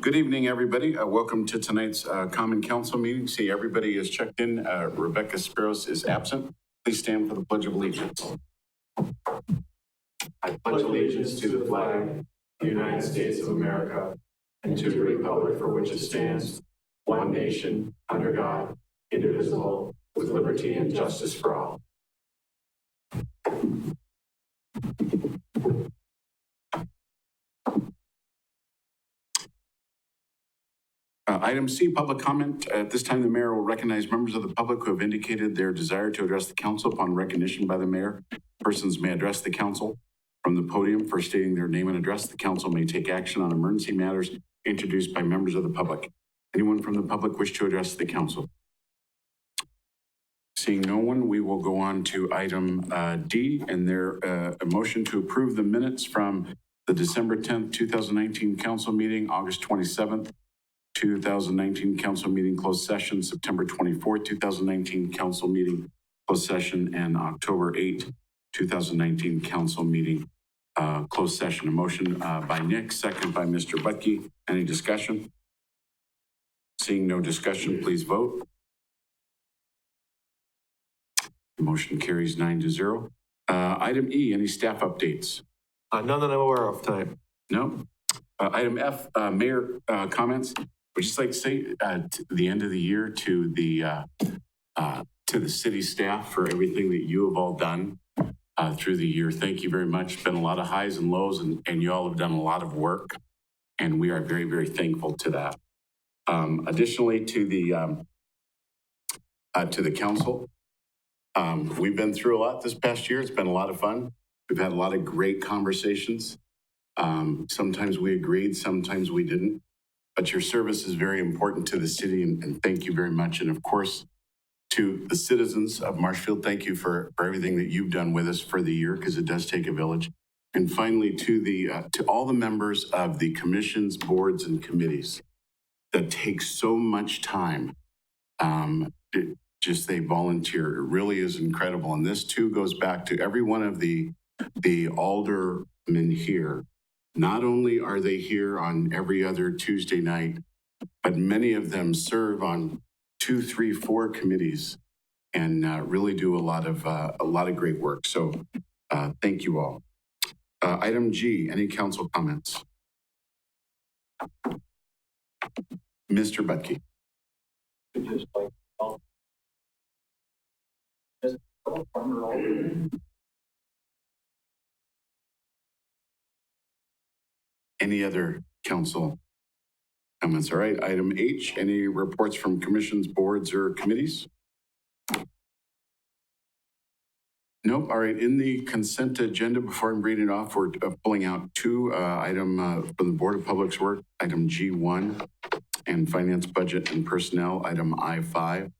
Good evening, everybody. Welcome to tonight's Common Council meeting. See, everybody is checked in. Rebecca Spiros is absent. Please stand for the Pledge of Allegiance. I pledge allegiance to the flag of the United States of America and to the republic for which it stands, one nation, under God, indivisible, with liberty and justice for all. Item C, public comment. At this time, the mayor will recognize members of the public who have indicated their desire to address the council. Upon recognition by the mayor, persons may address the council from the podium for stating their name and address. The council may take action on emergency matters introduced by members of the public. Anyone from the public wish to address the council? Seeing no one, we will go on to item D, and a motion to approve the minutes from the December 10th, 2019 council meeting, August 27th, 2019 council meeting closed session, September 24th, 2019 council meeting closed session, and October 8th, 2019 council meeting closed session. A motion by Nick, second by Mr. Butke. Any discussion? Seeing no discussion, please vote. The motion carries 9-0. Item E, any staff updates? None that I'm aware of tonight. No. Item F, mayor comments. Would just like to say at the end of the year to the city staff for everything that you have all done through the year. Thank you very much. It's been a lot of highs and lows, and you all have done a lot of work, and we are very, very thankful to that. Additionally, to the council, we've been through a lot this past year. It's been a lot of fun. We've had a lot of great conversations. Sometimes we agreed, sometimes we didn't. But your service is very important to the city, and thank you very much. And of course, to the citizens of Marshfield, thank you for everything that you've done with us for the year, because it does take a village. And finally, to all the members of the commissions, boards, and committees that take so much time, they volunteer. It really is incredible. And this too goes back to every one of the aldermen here. Not only are they here on every other Tuesday night, but many of them serve on 2, 3, 4 committees and really do a lot of great work. So thank you all. Item G, any council comments? Mr. Butke. Any other council comments? All right, item H, any reports from commissions, boards, or committees? Nope. All right, in the consent agenda, before I'm reading it off, we're pulling out 2 items from the Board of Public Works, item G1, and Finance, Budget, and Personnel, item I5,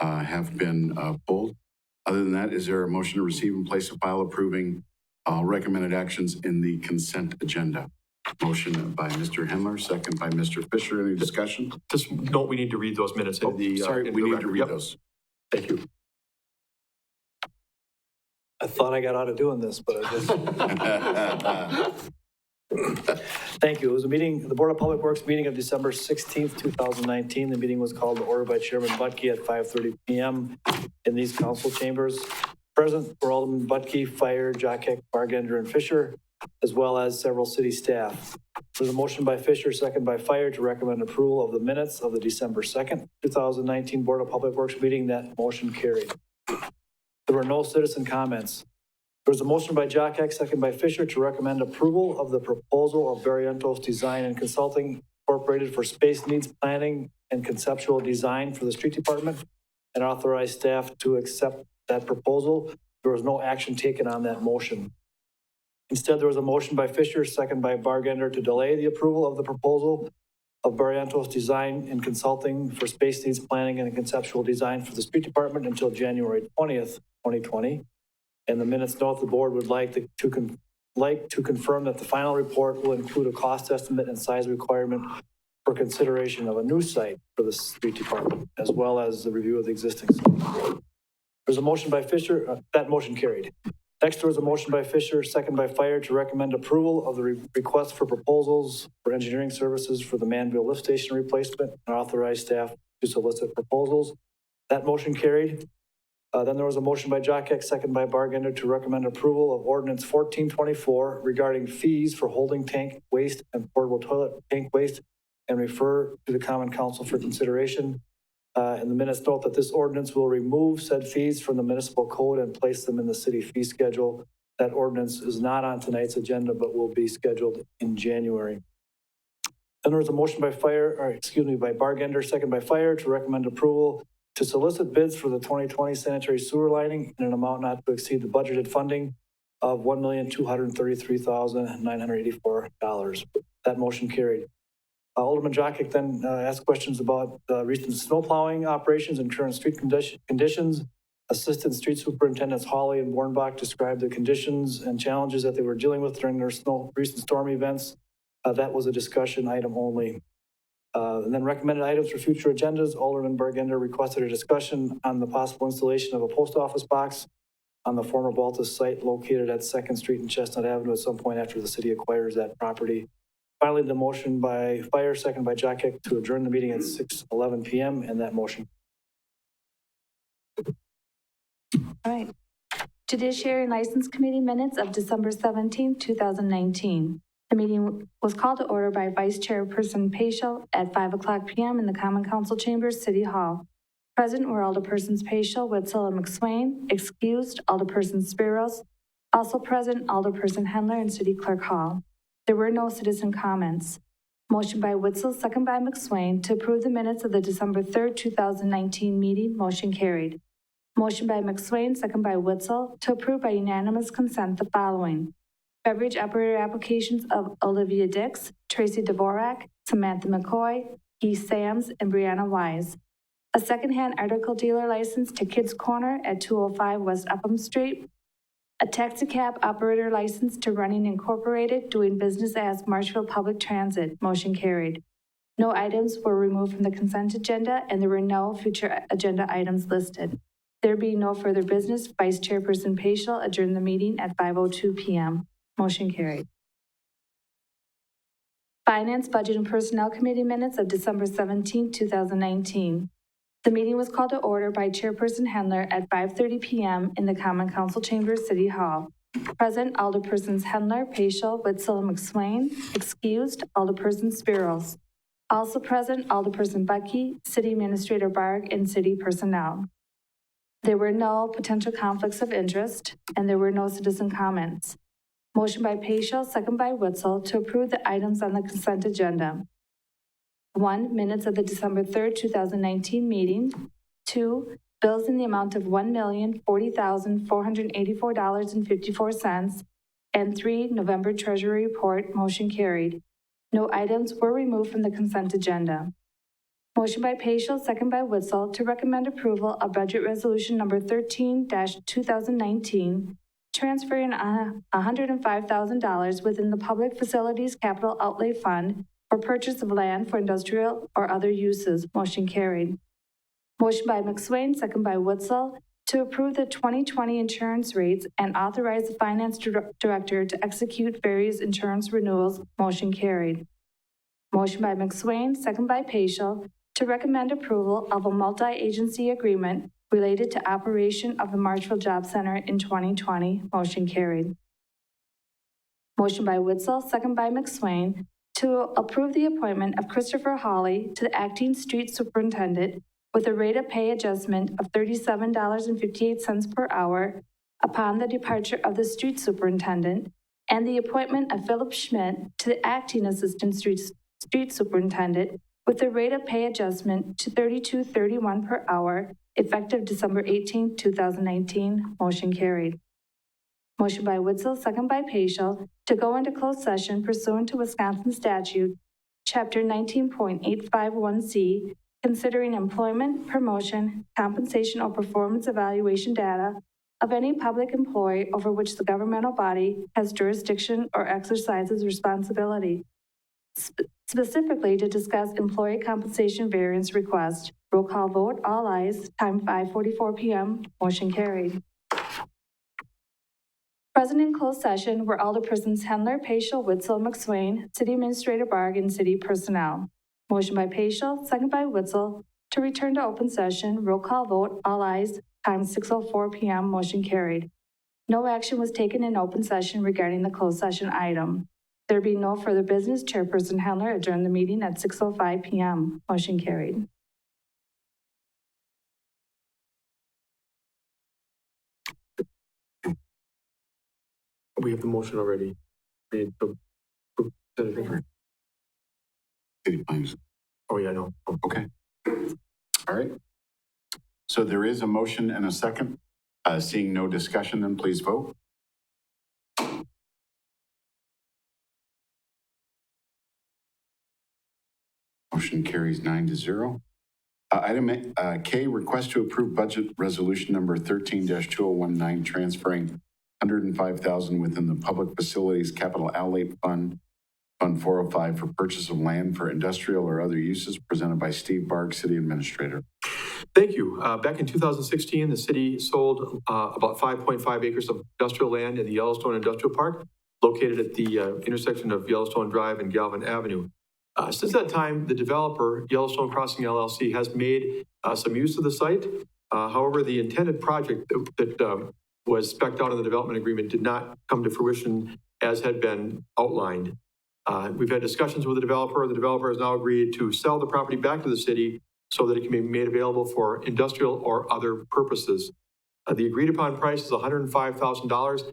have been pulled. Other than that, is there a motion to receive and place a file approving recommended actions in the consent agenda? Motion by Mr. Hendler, second by Mr. Fisher. Any discussion? Just note we need to read those minutes. Sorry, we need to read those. Thank you. I thought I got out of doing this, but I just... Thank you. It was a meeting, the Board of Public Works meeting of December 16th, 2019. The meeting was called to order by Chairman Butke at 5:30 p.m. in these council chambers. Present were Alderman Butke, Fire, Jockek, Bargender, and Fisher, as well as several city staff. There's a motion by Fisher, second by Fire, to recommend approval of the minutes of the December 2nd, 2019 Board of Public Works meeting. That motion carried. There were no citizen comments. There was a motion by Jockek, second by Fisher, to recommend approval of the proposal of Barrientos Design and Consulting Incorporated for space needs planning and conceptual design for the street department, and authorize staff to accept that proposal. There was no action taken on that motion. Instead, there was a motion by Fisher, second by Bargender, to delay the approval of the proposal of Barrientos Design and Consulting for space needs planning and conceptual design for the street department until January 20th, 2020. And the minutes note the board would like to confirm that the final report will include a cost estimate and size requirement for consideration of a new site for the street department, as well as the review of the existing site. There's a motion by Fisher. That motion carried. Next, there was a motion by Fisher, second by Fire, to recommend approval of the request for proposals for engineering services for the Manville Lift Station replacement and authorize staff to solicit proposals. That motion carried. Then there was a motion by Jockek, second by Bargender, to recommend approval of ordinance 1424 regarding fees for holding tank waste and portable toilet tank waste and refer to the Common Council for consideration. And the minutes note that this ordinance will remove said fees from the municipal code and place them in the city fee schedule. That ordinance is not on tonight's agenda, but will be scheduled in January. Then there was a motion by by Bargender, second by Fire, to recommend approval to solicit bids for the 2020 sanitary sewer lining in an amount not to exceed the budgeted funding of $1,233,984. That motion carried. Alderman Jockek then asked questions about recent snow plowing operations and current street conditions. Assistant Street Superintendents Hawley and Bornbach described the conditions and challenges that they were dealing with during their recent storm events. That was a discussion item only. And then recommended items for future agendas. Alderman Bargender requested a discussion on the possible installation of a post office box on the former Baltus site located at 2nd Street and Chestnut Avenue at some point after the city acquires that property. Finally, the motion by Fire, second by Jockek, to adjourn the meeting at 6:11 p.m. and that motion. All right. Judiciary and License Committee minutes of December 17, 2019. The meeting was called to order by Vice Chairperson Paschal at 5:00 p.m. in the Common Council Chambers, City Hall. Present were Alderpersons Paschal, Witzel, and McSwain. Excused, Alderperson Spiros. Also present, Alderperson Hendler and City Clerk Hall. There were no citizen comments. Motion by Witzel, second by McSwain, to approve the minutes of the December 3rd, 2019 meeting. Motion carried. Motion by McSwain, second by Witzel, to approve by unanimous consent the following: beverage operator applications of Olivia Dix, Tracy Dvorak, Samantha McCoy, Guy Sams, and Brianna Wise. A secondhand article dealer license to Kids Corner at 205 West Upham Street. A taxi cab operator license to Running Incorporated, doing business as Marshfield Public Transit. Motion carried. No items were removed from the consent agenda, and there were no future agenda items listed. There being no further business, Vice Chairperson Paschal adjourned the meeting at 5:02 p.m. Motion carried. Finance, Budget, and Personnel Committee minutes of December 17, 2019. The meeting was called to order by Chairperson Hendler at 5:30 p.m. in the Common Council Chambers, City Hall. Present, Alderpersons Hendler, Paschal, Witzel, and McSwain. Excused, Alderperson Spiros. Also present, Alderperson Bucky, City Administrator Barg, and City Personnel. There were no potential conflicts of interest, and there were no citizen comments. Motion by Paschal, second by Witzel, to approve the items on the consent agenda. 1, minutes of the December 3rd, 2019 meeting. 2, bills in the amount of $1,040,484.54. And 3, November Treasury Report. Motion carried. No items were removed from the consent agenda. Motion by Paschal, second by Witzel, to recommend approval of Budget Resolution Number 13-2019, transferring $105,000 within the Public Facilities Capital Outlay Fund for purchase of land for industrial or other uses. Motion carried. Motion by McSwain, second by Witzel, to approve the 2020 insurance rates and authorize the Finance Director to execute various insurance renewals. Motion carried. Motion by McSwain, second by Paschal, to recommend approval of a multi-agency agreement related to operation of the Marshfield Job Center in 2020. Motion carried. Motion by Witzel, second by McSwain, to approve the appointment of Christopher Hawley to the acting street superintendent with a rate of pay adjustment of $37.58 per hour upon the departure of the street superintendent, and the appointment of Philip Schmidt to the acting assistant street superintendent with a rate of pay adjustment to $32.31 per hour, effective December 18, 2019. Motion carried. Motion by Witzel, second by Paschal, to go into closed session pursuant to Wisconsin statute, chapter 19.851C, considering employment, promotion, compensation, or performance evaluation data of any public employee over which the governmental body has jurisdiction or exercises responsibility. Specifically to discuss employee compensation variance request. Roll call vote, all ayes, time 5:44 p.m. Motion carried. Present in closed session were Alderpersons Henler, Paschal, Witzel, McSwain, City Administrator Barg, and city personnel. Motion by Paschal, second by Witzel, to return to open session. Roll call vote, all ayes. Time 6:04 PM, motion carried. No action was taken in open session regarding the closed session item. There being no further business, Chairperson Henler adjourned the meeting at 6:05 PM. Motion carried. We have the motion already. We need to- City plans. Oh, yeah, no. Okay. All right. So there is a motion and a second. Seeing no discussion, then please vote. Motion carries 9-0. Item K, request to approve budget resolution number 13-2019, transferring $105,000 within the Public Facilities Capital Outlay Fund, Fund 405, for purchase of land for industrial or other uses, presented by Steve Barg, City Administrator. Thank you. Back in 2016, the city sold about 5.5 acres of industrial land in the Yellowstone Industrial Park, located at the intersection of Yellowstone Drive and Galvin Avenue. Since that time, the developer, Yellowstone Crossing LLC, has made some use of the site. However, the intended project that was spec'd out in the development agreement did not come to fruition as had been outlined. We've had discussions with the developer. The developer has now agreed to sell the property back to the city so that it can be made available for industrial or other purposes. The agreed upon price is $105,000.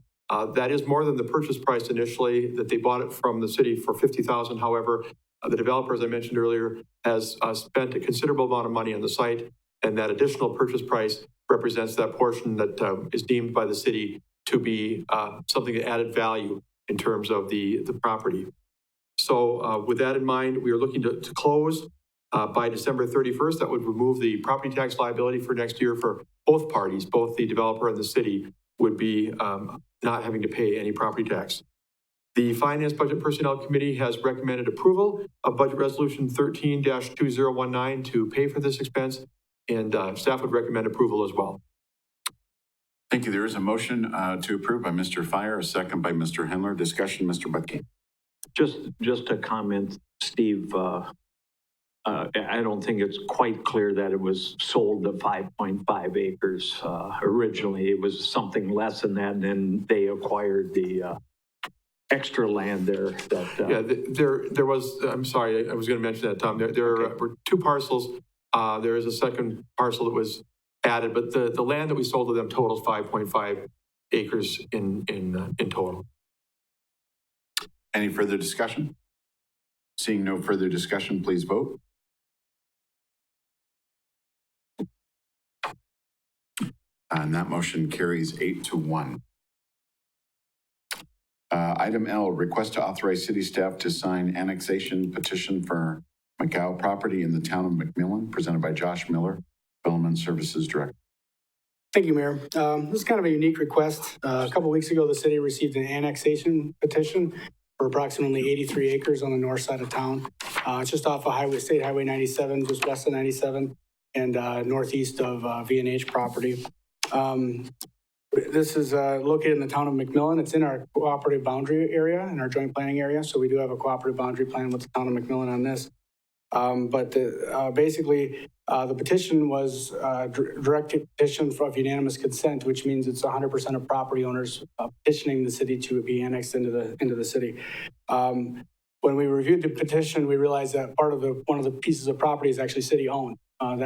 That is more than the purchase price initially that they bought it from the city for $50,000. However, the developer, as I mentioned earlier, has spent a considerable amount of money on the site, and that additional purchase price represents that portion that is deemed by the city to be something that added value in terms of the property. So with that in mind, we are looking to close by December 31st. That would remove the property tax liability for next year for both parties, both the developer and the city would be not having to pay any property tax. The Finance Budget Personnel Committee has recommended approval of Budget Resolution 13-2019 to pay for this expense, and staff would recommend approval as well. Thank you. There is a motion to approve by Mr. Fire, a second by Mr. Hendler. Discussion, Mr. Bucky. Just a comment, Steve. I don't think it's quite clear that it was sold the 5.5 acres. Originally, it was something less than that, and then they acquired the extra land there. There was, I'm sorry, I was going to mention that, Tom. There were two parcels. There is a second parcel that was added, but the land that we sold to them totals 5.5 acres in total. Any further discussion? Seeing no further discussion, please vote. And that motion carries 8-1. Item L, request to authorize city staff to sign annexation petition for McGow property in the town of McMillan, presented by Josh Miller, Development Services Director. Thank you, Mayor. This is kind of a unique request. A couple of weeks ago, the city received an annexation petition for approximately 83 acres on the north side of town. It's just off of State Highway 97, just west of 97, and northeast of V&H property. This is located in the town of McMillan. It's in our cooperative boundary area, in our joint planning area. So we do have a cooperative boundary plan with the town of McMillan on this. Basically, the petition was direct petition of unanimous consent, which means it's 100% of property owners petitioning the city to be annexed into the city. When we reviewed the petition, we realized that one of the pieces of property is actually city owned. And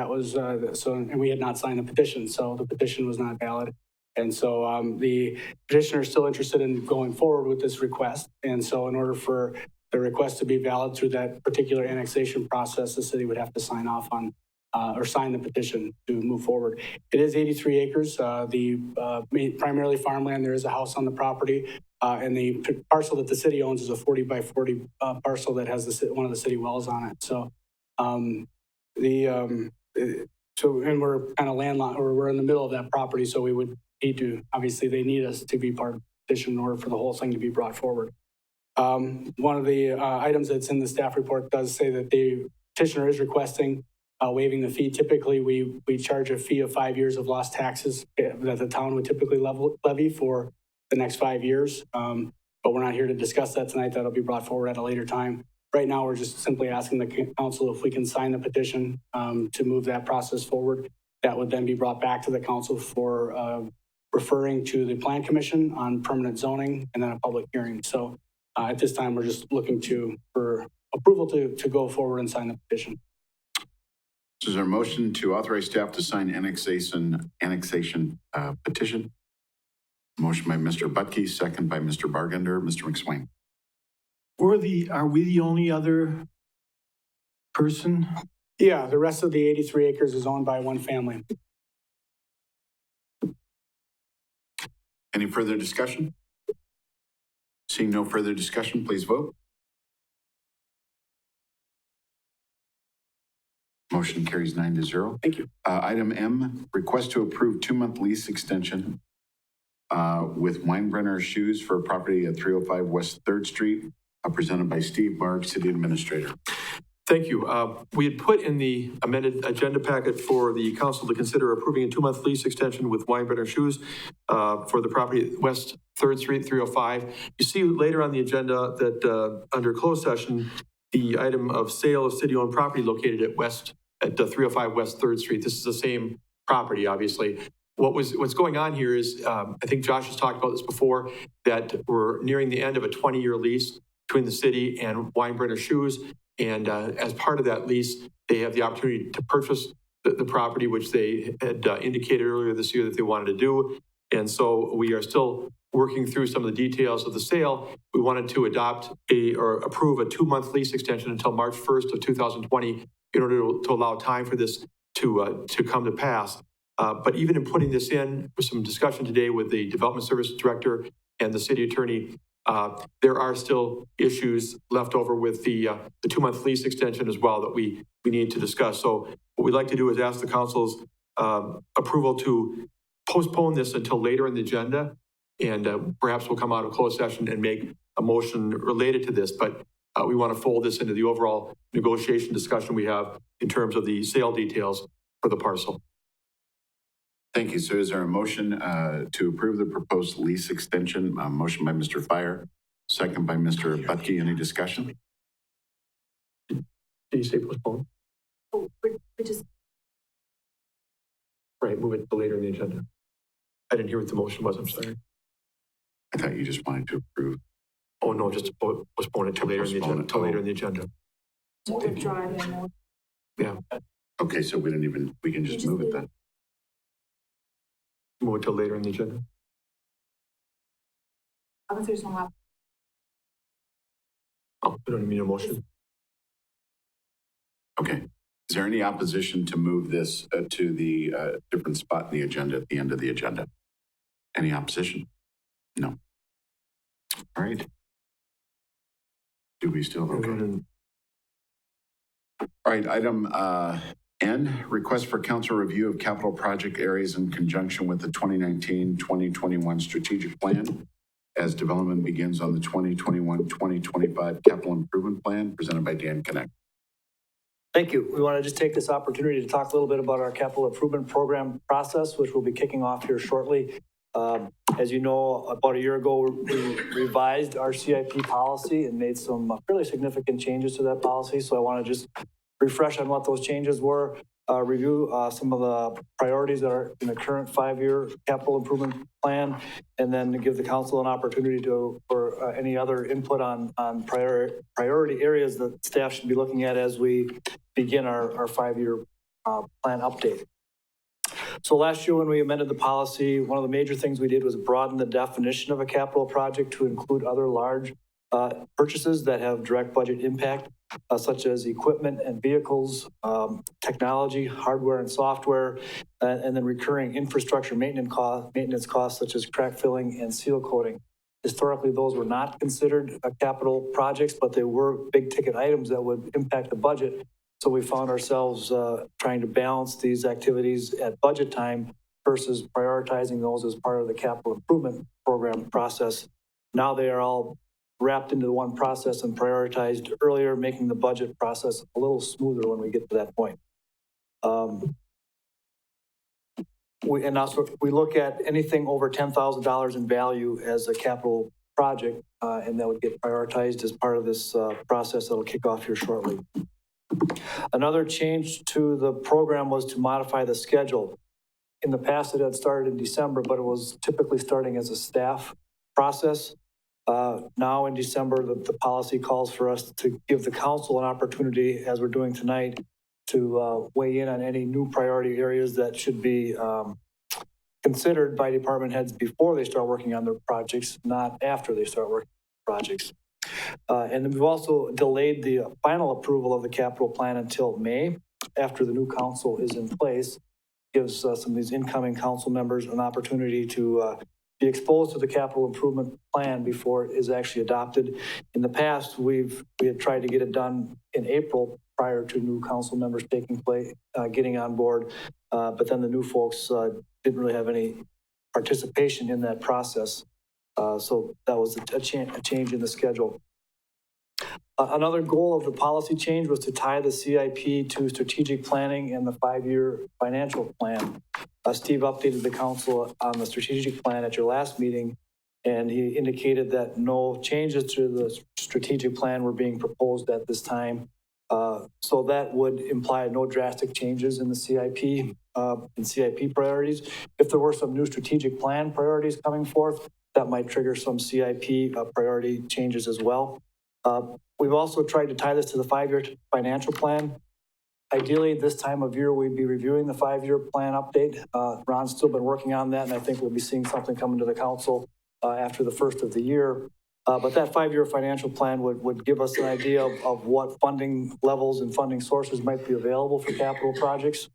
we had not signed the petition, so the petition was not valid. And so the petitioner is still interested in going forward with this request. And so in order for the request to be valid through that particular annexation process, the city would have to sign off on or sign the petition to move forward. It is 83 acres, primarily farmland. There is a house on the property. And the parcel that the city owns is a 40 by 40 parcel that has one of the city wells on it. So and we're kind of landlocked, or we're in the middle of that property, so we would need to, obviously they need us to be part of the petition in order for the whole thing to be brought forward. One of the items that's in the staff report does say that the petitioner is requesting waiving the fee. Typically, we charge a fee of 5 years of lost taxes that the town would typically levy for the next 5 years. But we're not here to discuss that tonight. That'll be brought forward at a later time. Right now, we're just simply asking the council if we can sign the petition to move that process forward. That would then be brought back to the council for referring to the Plan Commission on permanent zoning and then a public hearing. So at this time, we're just looking for approval to go forward and sign the petition. So is there a motion to authorize staff to sign annexation petition? Motion by Mr. Butke, second by Mr. Bargender. Mr. McSwain. Are we the only other person? Yeah, the rest of the 83 acres is owned by one family. Any further discussion? Seeing no further discussion, please vote. Motion carries 9-0. Thank you. Item M, request to approve 2-month lease extension with Weinbrenner Shoes for a property at 305 West 3rd Street, presented by Steve Barg, City Administrator. Thank you. We had put in the amended agenda packet for the council to consider approving a 2-month lease extension with Weinbrenner Shoes for the property at West 3rd Street, 305. You see later on the agenda that under closed session, the item of sale of city-owned property located at 305 West 3rd Street. This is the same property, obviously. What's going on here is, I think Josh has talked about this before, that we're nearing the end of a 20-year lease between the city and Weinbrenner Shoes. And as part of that lease, they have the opportunity to purchase the property, which they had indicated earlier this year that they wanted to do. And so we are still working through some of the details of the sale. We wanted to approve a 2-month lease extension until March 1st of 2020 in order to allow time for this to come to pass. But even in putting this in, with some discussion today with the Development Service Director and the City Attorney, there are still issues left over with the 2-month lease extension as well that we need to discuss. So what we'd like to do is ask the council's approval to postpone this until later in the agenda, and perhaps we'll come out of closed session and make a motion related to this. But we want to fold this into the overall negotiation discussion we have in terms of the sale details for the parcel. Thank you. So is there a motion to approve the proposed lease extension? Motion by Mr. Fire, second by Mr. Butke. Any discussion? Did you say postpone? Oh, we just, Right, move it to later in the agenda. I didn't hear what the motion was, I'm sorry. I thought you just wanted to approve. Oh, no, just postpone it to later in the agenda. Till later in the agenda. Yeah, Okay, so we can just move it then. move it to later in the agenda. I was there's no Oh, we don't need a motion. Okay. Is there any opposition to move this to the different spot in the agenda at the end of the agenda? Any opposition? No. All right. Do we still? Okay. All right, item N, request for council review of capital project areas in conjunction with the 2019-2021 strategic plan as development begins on the 2021-2025 capital improvement plan presented by Dan Connect. Thank you. We want to just take this opportunity to talk a little bit about our capital improvement program process, which will be kicking off here shortly. As you know, about a year ago, we revised our CIP policy and made some fairly significant changes to that policy. So I want to just refresh on what those changes were, review some of the priorities that are in the current 5-year capital improvement plan, and then give the council an opportunity for any other input on priority areas that staff should be looking at as we begin our 5-year plan update. So last year when we amended the policy, one of the major things we did was broaden the definition of a capital project to include other large purchases that have direct budget impact, such as equipment and vehicles, technology, hardware and software, and then recurring infrastructure maintenance costs such as crack filling and seal coating. Historically, those were not considered capital projects, but they were big ticket items that would impact the budget. So we found ourselves trying to balance these activities at budget time versus prioritizing those as part of the capital improvement program process. Now they are all wrapped into one process and prioritized earlier, making the budget process a little smoother when we get to that point. And also, we look at anything over $10,000 in value as a capital project, and that would get prioritized as part of this process that'll kick off here shortly. Another change to the program was to modify the schedule. In the past, it had started in December, but it was typically starting as a staff process. Now in December, the policy calls for us to give the council an opportunity, as we're doing tonight, to weigh in on any new priority areas that should be considered by department heads before they start working on their projects, not after they start working on projects. And then we've also delayed the final approval of the capital plan until May, after the new council is in place. Gives some of these incoming council members an opportunity to be exposed to the capital improvement plan before it is actually adopted. In the past, we had tried to get it done in April prior to new council members getting on board, but then the new folks didn't really have any participation in that process. So that was a change in the schedule. Another goal of the policy change was to tie the CIP to strategic planning and the 5-year financial plan. Steve updated the council on the strategic plan at your last meeting, and he indicated that no changes to the strategic plan were being proposed at this time. So that would imply no drastic changes in the CIP and CIP priorities. If there were some new strategic plan priorities coming forth, that might trigger some CIP priority changes as well. We've also tried to tie this to the 5-year financial plan. Ideally, this time of year, we'd be reviewing the 5-year plan update. Ron's still been working on that, and I think we'll be seeing something coming to the council after the first of the year. But that 5-year financial plan would give us an idea of what funding levels and funding sources might be available for capital projects,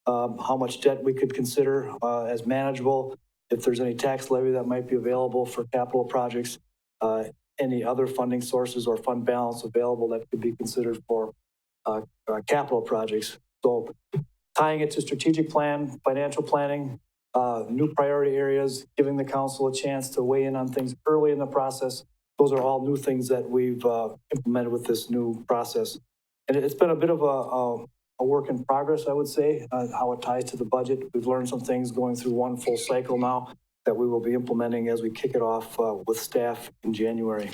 how much debt we could consider as manageable, if there's any tax levy that might be available for capital projects, any other funding sources or fund balance available that could be considered for capital projects. So tying it to strategic plan, financial planning, new priority areas, giving the council a chance to weigh in on things early in the process. Those are all new things that we've implemented with this new process. And it's been a bit of a work in progress, I would say, how it ties to the budget. We've learned some things going through one full cycle now that we will be implementing as we kick it off with staff in January.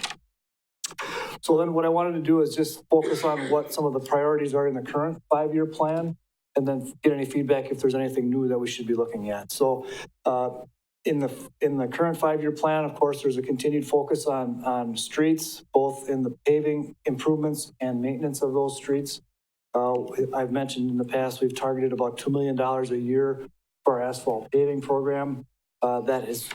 So then what I wanted to do is just focus on what some of the priorities are in the current 5-year plan, and then get any feedback if there's anything new that we should be looking at. So in the current 5-year plan, of course, there's a continued focus on streets, both in the paving improvements and maintenance of those streets. I've mentioned in the past, we've targeted about $2 million a year for our asphalt paving program. That has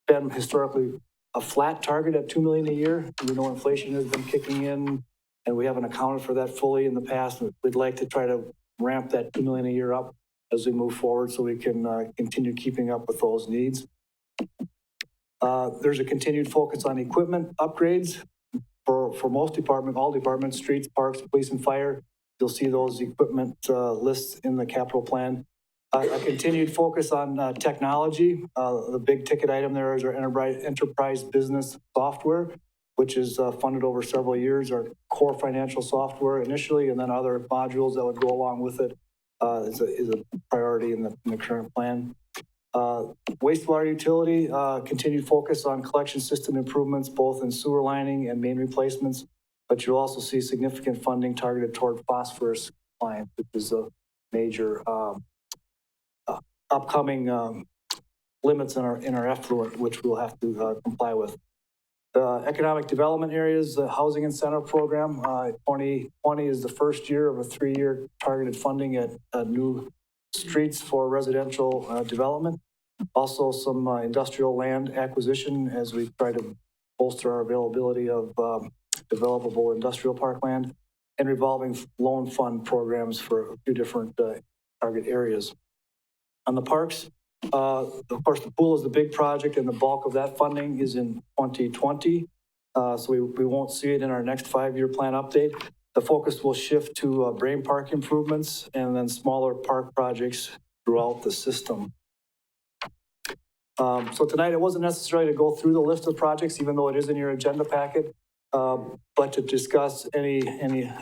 been historically a flat target at $2 million a year. We know inflation has been kicking in, and we haven't accounted for that fully in the past. We'd like to try to ramp that $2 million a year up as we move forward, so we can continue keeping up with those needs. There's a continued focus on equipment upgrades for most departments, all departments, streets, parks, police, and fire. You'll see those equipment lists in the capital plan. A continued focus on technology. The big ticket item there is our enterprise business software, which is funded over several years. Our core financial software initially, and then other modules that would go along with it is a priority in the current plan. Wastewater utility, continued focus on collection system improvements, both in sewer lining and main replacements. But you'll also see significant funding targeted toward phosphorus compliance, which is a major upcoming limits in our effluent, which we'll have to comply with. Economic development areas, the housing incentive program, 2020 is the first year of a 3-year targeted funding at new streets for residential development. Also some industrial land acquisition as we try to bolster our availability of developable industrial parkland, and revolving loan fund programs for a few different target areas. On the parks, of course, the pool is the big project, and the bulk of that funding is in 2020. So we won't see it in our next 5-year plan update. The focus will shift to Brain Park improvements and then smaller park projects throughout the system. So tonight, it wasn't necessary to go through the list of projects, even though it is in your agenda packet. but to discuss any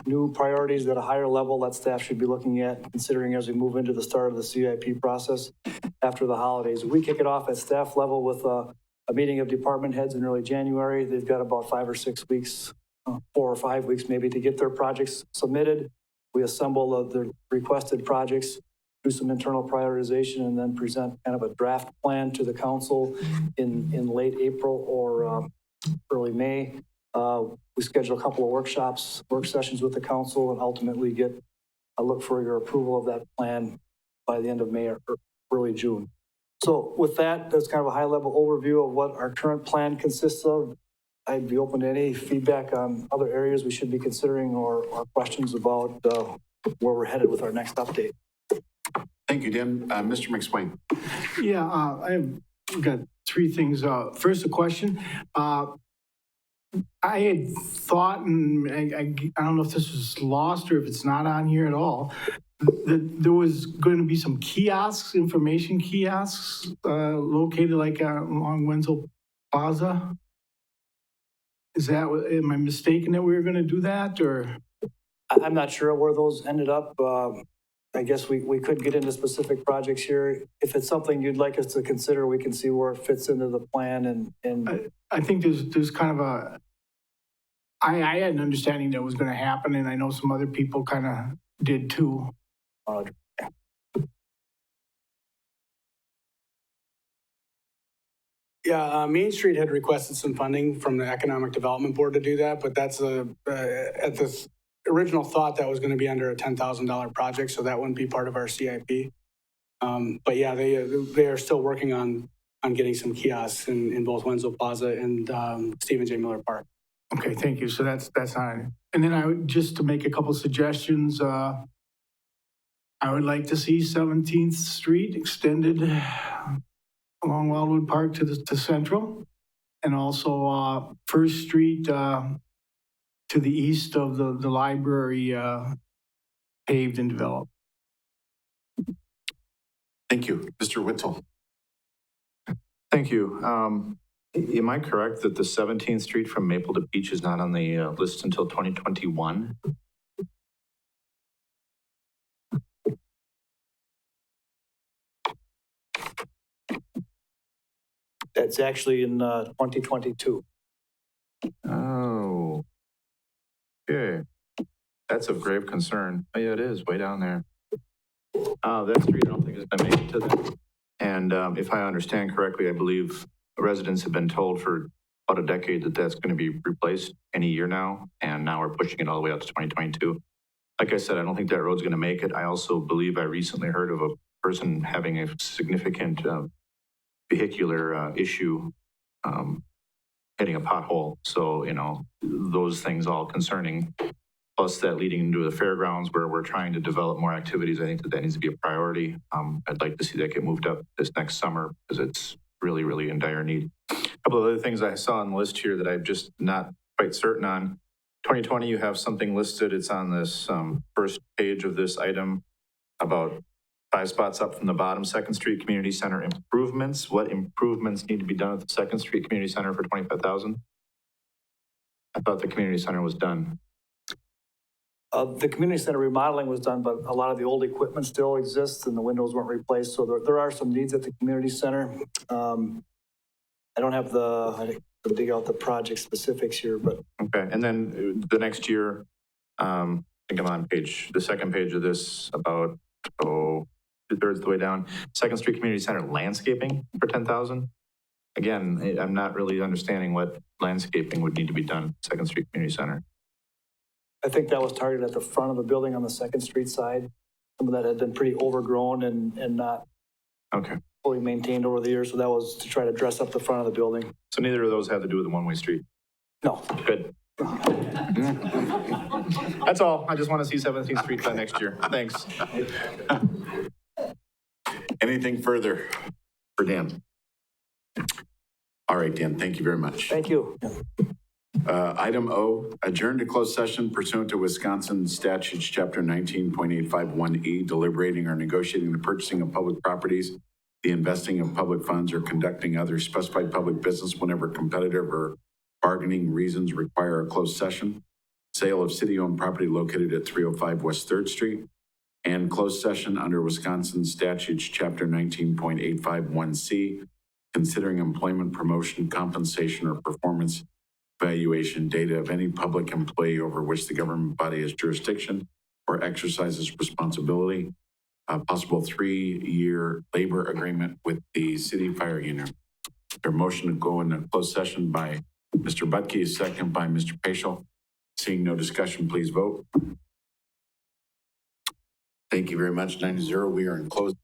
new priorities at a higher level that staff should be looking at, considering as we move into the start of the CIP process after the holidays. We kick it off at staff level with a meeting of department heads in early January. They've got about 5 or 6 weeks, 4 or 5 weeks maybe, to get their projects submitted. We assemble the requested projects, do some internal prioritization, and then present kind of a draft plan to the council in late April or early May. We schedule a couple of work sessions with the council, and ultimately get a look for your approval of that plan by the end of May or early June. So with that, that's kind of a high-level overview of what our current plan consists of. I'd be open to any feedback on other areas we should be considering or questions about where we're headed with our next update. Thank you, Dan. Mr. McSwain. Yeah, I've got 3 things. First, a question. I had thought, and I don't know if this was lost or if it's not on here at all, that there was going to be some kiosks, information kiosks, located like along Wenzel Plaza. Is that, am I mistaken that we were going to do that, or? I'm not sure where those ended up. I guess we could get into specific projects here. If it's something you'd like us to consider, we can see where it fits into the plan and I think there's kind of I had an understanding that was going to happen, and I know some other people kind of did too. Yeah, Main Street had requested some funding from the Economic Development Board to do that, but that's at the original thought that was going to be under a $10,000 project, so that wouldn't be part of our CIP. But yeah, they are still working on getting some kiosks in both Wenzel Plaza and Stephen J. Miller Park. Okay, thank you. So that's on it. And then I would, just to make a couple suggestions, I would like to see 17th Street extended along Wildwood Park to Central, and also First Street to the east of the library paved and developed. Thank you. Mr. Witzel. Thank you. Am I correct that the 17th Street from Maple to Beach is not on the list until 2021? that's actually in 2022. Oh, okay. That's of grave concern. Oh, yeah, it is way down there. That street I don't think is going to make it to them. And if I understand correctly, I believe residents have been told for about a decade that that's going to be replaced any year now. And now we're pushing it all the way out to 2022. Like I said, I don't think that road's going to make it. I also believe I recently heard of a person having a significant vehicular issue hitting a pothole. So, you know, those things all concerning. Plus that leading into the fairgrounds where we're trying to develop more activities. I think that needs to be a priority. I'd like to see that get moved up this next summer because it's really, really in dire need. A couple of other things I saw on the list here that I'm just not quite certain on. 2020, you have something listed. It's on this first page of this item about 5 spots up from the bottom, 2nd Street Community Center improvements. What improvements need to be done at the 2nd Street Community Center for $25,000? I thought the community center was done. The community center remodeling was done, but a lot of the old equipment still exists and the windows weren't replaced. So there are some needs at the community center. I don't have I to dig out the project specifics here, but. Okay, and then the next year, I think I'm on the second page of this, about 2/3 of the way down. 2nd Street Community Center landscaping for $10,000. Again, I'm not really understanding what landscaping would need to be done at 2nd Street Community Center. I think that was targeted at the front of the building on the 2nd Street side. Some of that had been pretty overgrown and not Okay. fully maintained over the years. So that was to try to dress up the front of the building. So neither of those have to do with the one-way street. No. Good. That's all. I just want to see 17th Street by next year. Thanks. Anything further for Dan? All right, Dan, thank you very much. Thank you. Item O, adjourn to closed session pursuant to Wisconsin statutes, chapter 19.851E, deliberating or negotiating the purchasing of public properties, the investing of public funds, or conducting other specified public business whenever competitive or bargaining reasons require a closed session, sale of city-owned property located at 305 West 3rd Street, and closed session under Wisconsin statutes, Chapter 19.851C, considering employment, promotion, compensation, or performance evaluation data of any public employee over which the government body has jurisdiction or exercises responsibility. A possible 3-year labor agreement with the city fire union. Their motion to go into closed session by Mr. Butke, second by Mr. Paschal. Seeing no discussion, please vote. Thank you very much. 9-0, we are in closed.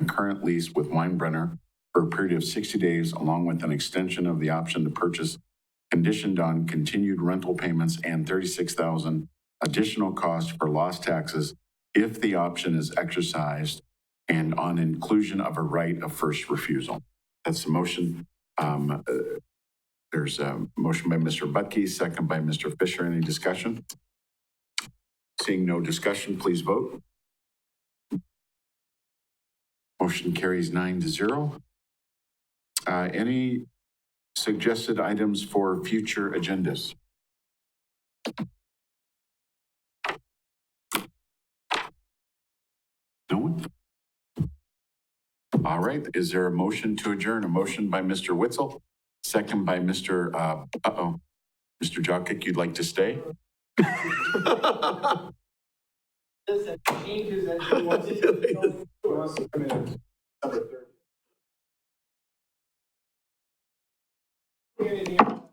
a current lease with Weinbrenner for a period of 60 days, along with an extension of the option to purchase conditioned on continued rental payments and $36,000 additional cost for lost taxes if the option is exercised and on inclusion of a right of first refusal. That's the motion. There's a motion by Mr. Butke, second by Mr. Fisher. Any discussion? Seeing no discussion, please vote. Motion carries 9-0. Any suggested items for future agendas? No one? All right, is there a motion to adjourn? A motion by Mr. Witzel, second by Mr. Mr. Jokic, you'd like to stay? Listen, changes that he wants to come in December 30th.